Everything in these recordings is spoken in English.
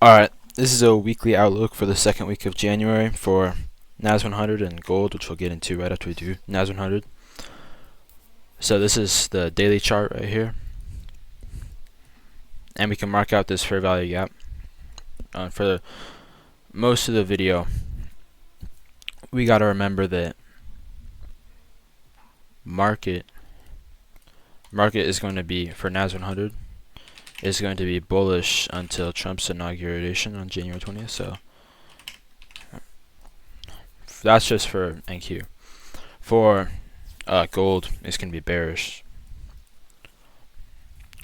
Alright, this is a weekly outlook for the second week of January for NAS 100 and gold, which we'll get into right after we do NAS 100. So this is the daily chart right here. And we can mark out this fair value gap. For most of the video, we got to remember that market is going to be, for NAS 100, is going to be bullish until Trump's inauguration on January 20th. So that's just for NQ. For gold, it's going to be bearish.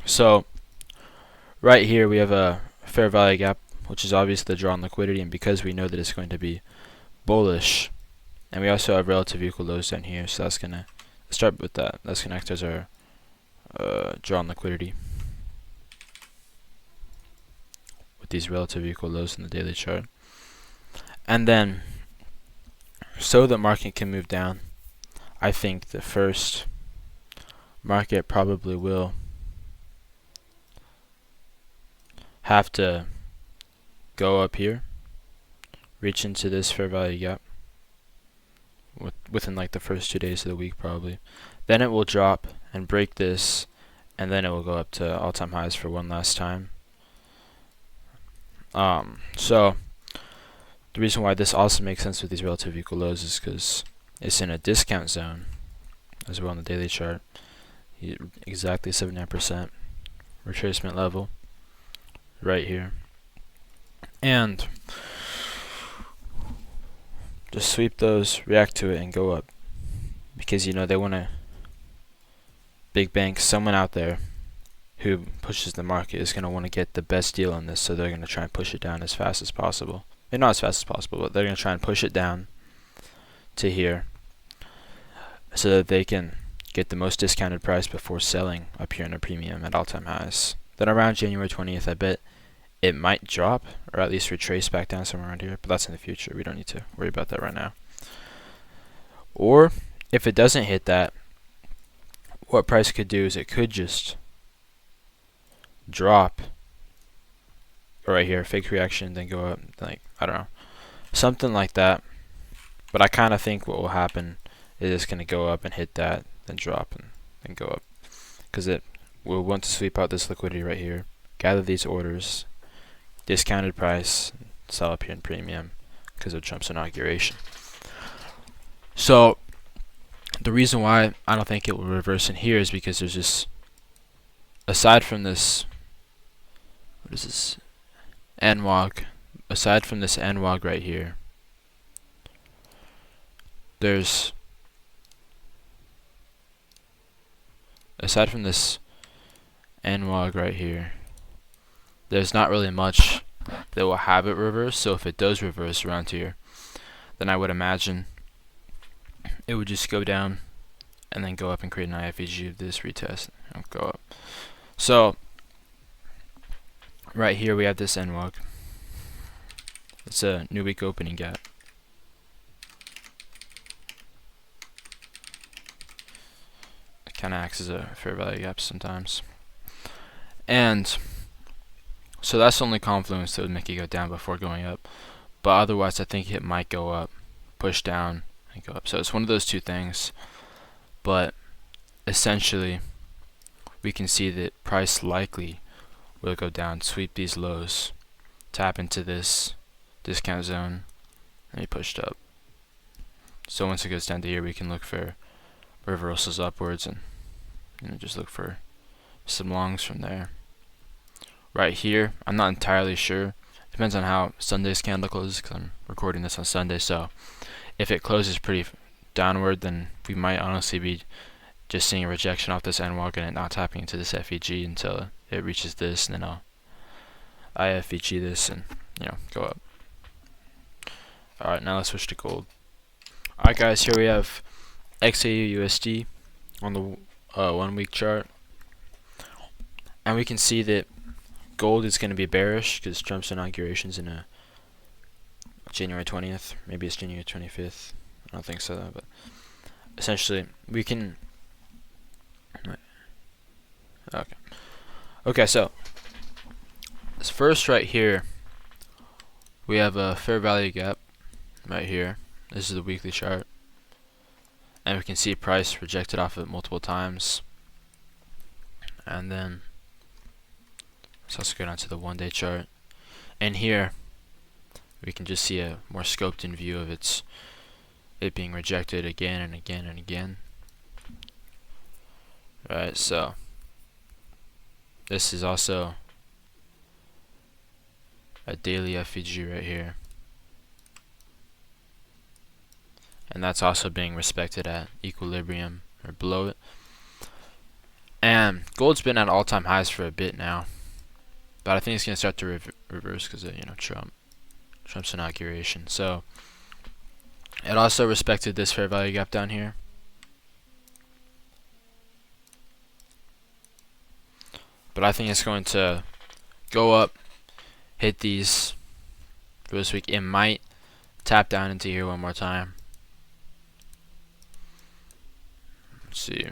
So right here we have a fair value gap, which is obviously the draw on liquidity, and because we know that it's going to be bullish, and we also have relative equal lows down here, so that's going to start with that. That's going to act as our draw on liquidity with these relative equal lows in the daily chart. And then, so the market can move down, I think the first market probably will have to go up here, reach into this fair value gap within like the first 2 days of the week probably. Then it will drop and break this, and then it will go up to all-time highs for one last time. So the reason why this also makes sense with these relative equal lows is because it's in a discount zone as well on the daily chart. Exactly 79% retracement level right here. And just sweep those, react to it, and go up. Because, you know, they want to, big banks, someone out there who pushes the market is going to want to get the best deal on this, so they're going to try and push it down as fast as possible. Maybe not as fast as possible, but they're going to try and push it down to here so that they can get the most discounted price before selling up here in a premium at all-time highs. Then around January 20th, I bet it might drop, or at least retrace back down somewhere around here, but that's in the future. We don't need to worry about that right now. Or if it doesn't hit that, what price could do is it could just drop right here, fake reaction, then go up, like, I don't know, something like that. But I kind of think what will happen is it's going to go up and hit that, then drop and then go up, because it will want to sweep out this liquidity right here, gather these orders, discounted price, sell up here in premium because of Trump's inauguration. So the reason why I don't think it will reverse in here is because there's just, aside from this, what is this, NWOG, aside from this NWOG right here, there's, aside from this NWOG right here, there's not really much that will have it reverse. So if it does reverse around here, then I would imagine it would just go down and then go up and create an IFVG of this retest and go up. So right here we have this NWOG. It's a new week opening gap. It kind of acts as a fair value gap sometimes. And so that's the only confluence that would make it go down before going up. But otherwise, I think it might go up, push down, and go up. So it's one of those two things. But essentially, we can see that price likely will go down, sweep these lows, tap into this discount zone, and be pushed up. So once it goes down to here, we can look for reversals upwards and, you know, just look for some longs from there. Right here, I'm not entirely sure. Depends on how Sunday's candle closes, because I'm recording this on Sunday. So if it closes pretty downward, then we might honestly be just seeing a rejection off this NWOG and it not tapping into this FEG until it reaches this, and then I'll IFVG this and, you know, go up. Alright, now let's switch to gold. Alright guys, here we have XAU USD on the 1 week chart, and we can see that gold is going to be bearish because Trump's inauguration is in a January 20th. Maybe it's January 25th. I don't think so, but essentially we can. Okay. So this first right here we have a fair value gap right here. This is the weekly chart, and we can see price rejected off of it multiple times. And then let's also go down to the 1-day chart, and here we can just see a more scoped in view of it being rejected again and again and again. Right, so this is also a daily FVG right here, and that's also being respected at equilibrium or below it. And gold's been at all-time highs for a bit now, but I think it's gonna start to reverse because of Trump's inauguration. So it also respected this fair value gap down here. But I think it's going to go up, hit these for this week. It might tap down into here one more time. Let's see.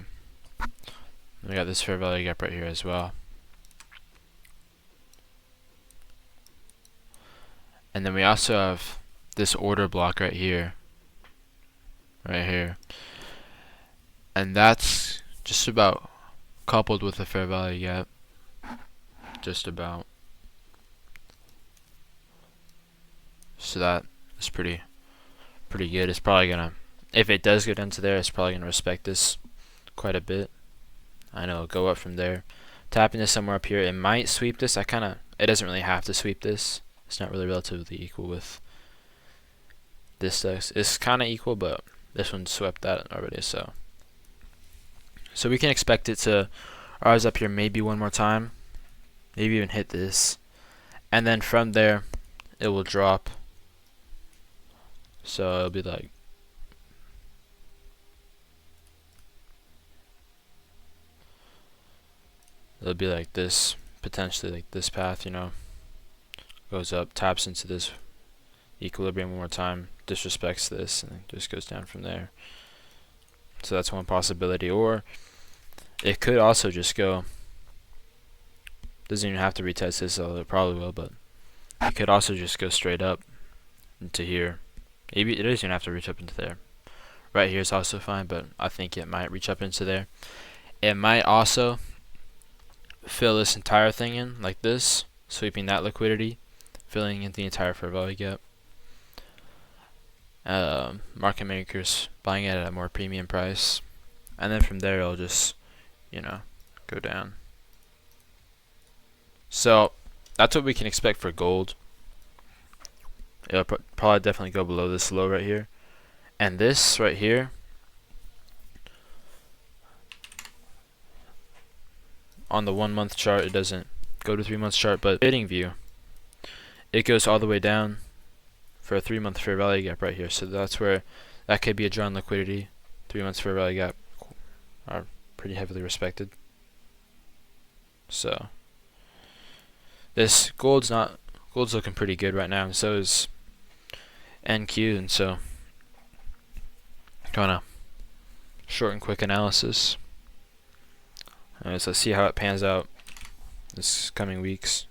We got this fair value gap right here as well. And then we also have this order block right here. And that's just about coupled with the fair value gap. Just about. So that is pretty good. It's probably gonna, if it does go down to there, it's probably gonna respect this quite a bit. I know it'll go up from there. Tapping this somewhere up here, it might sweep this. It doesn't really have to sweep this. It's not really relatively equal with this stuff. It's kind of equal, but this one swept that already. So we can expect it to rise up here maybe one more time, maybe even hit this, and then from there it will drop. So it'll be like this, potentially like this path, goes up, taps into this equilibrium one more time, disrespects this, and just goes down from there. So that's one possibility. Or it could also just go, doesn't even have to retest this, although it probably will, but it could also just go straight up into here. Maybe it doesn't even have to reach up into there. Right here is also fine, but I think it might reach up into there. It might also fill this entire thing in like this, sweeping that liquidity, filling in the entire fair value gap. Market makers buying it at a more premium price, and then from there it'll just go down. So that's what we can expect for gold. It'll probably definitely go below this low right here, and this right here on the 1 month chart, it doesn't go to 3 month chart, but trading view, it goes all the way down for a 3 month fair value gap right here. So that's where that could be a drawn liquidity. 3 months fair value gap are pretty heavily respected. So this gold's looking pretty good right now, and so is NQ, and so kind of short and quick analysis. So let's see how it pans out these coming weeks.